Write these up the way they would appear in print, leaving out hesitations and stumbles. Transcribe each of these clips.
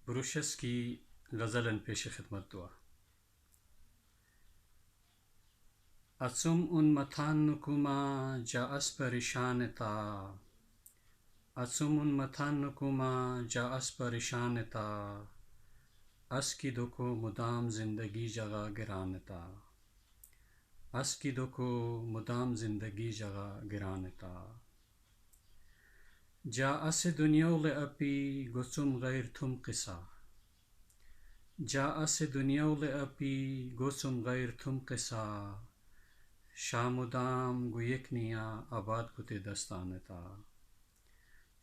بروشس کی غزل پیش خدمت دعا. اڅم اون متان نکوما جا اس پریشان تا، اڅم اون متان نکوما جا اس پریشان تا، اس کی دکو مدام زندگی جگہ گران تا، اس کی دکو مدام زندگی جگہ گران تا. جا اس دنیاول اپی گوڅم غیر تھم قصہ، جا اس دنیاول اپی گوڅم غیر تھم قصہ، شام و دام گو یک نیا آباد گوتے دستان تا،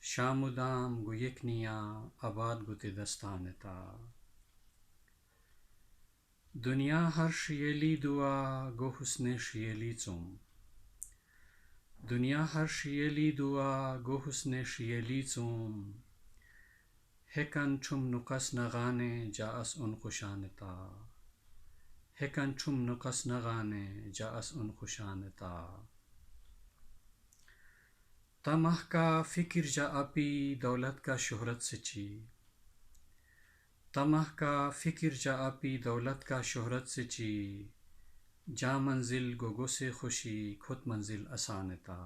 شام و دام گو یک نیا آباد گوتے دستان تا. دنیا ہر شیلی دعا گو حسن شیلی چم، دنیا ہر شیلی دعا گو حسن شیلی چم، ہکن چم نقص نغانے جا اس ان خوشان تا، ہکن چم نقص نغانے جا اس ان خوشان تا. طمع کا فکر جا اپی دولت کا شہرت سے چی، طمع کا فکر جا اپی دولت کا شہرت سے چی، جا منزل گوگو سے خوشی خود منزل آسان تا،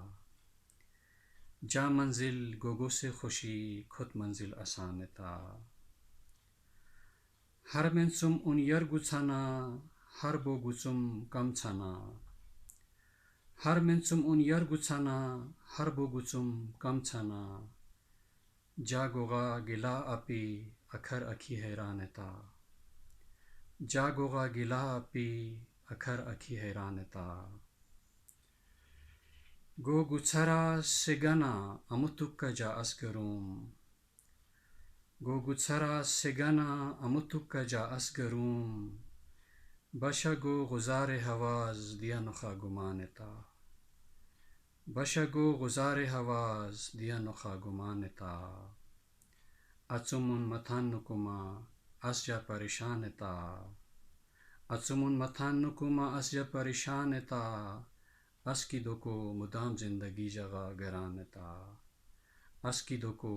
جا منزل گوگو سے خوشی خود منزل آسان تا. ہر منسم ان یر گچھانا ہر بو گچم کم چھانا، ہر منسم ان یر گچھانا ہر بو گچم کم چھانا، جا گوغا گلا اپی اکھر اکھی حیران تا، جا گوغا گلا اپی اکھر اکھی حیران تا. گو گچھرا سگنا امتک جا اس گروم، گو گچھرا سگنا امتک جا اس گروم، بشا گو غزار حواز دیا نخا گمان تا، بشا گو غزار حواز دیا نخا گمان تا. اڅم اون متان نکوما اس جا پریشان تا، اڅم اون متان نکوما اس جا پریشان تا، اس کی دکو مدام زندگی جگہ گران تا، اس کی دکو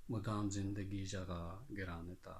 مدام زندگی جگہ گران تا.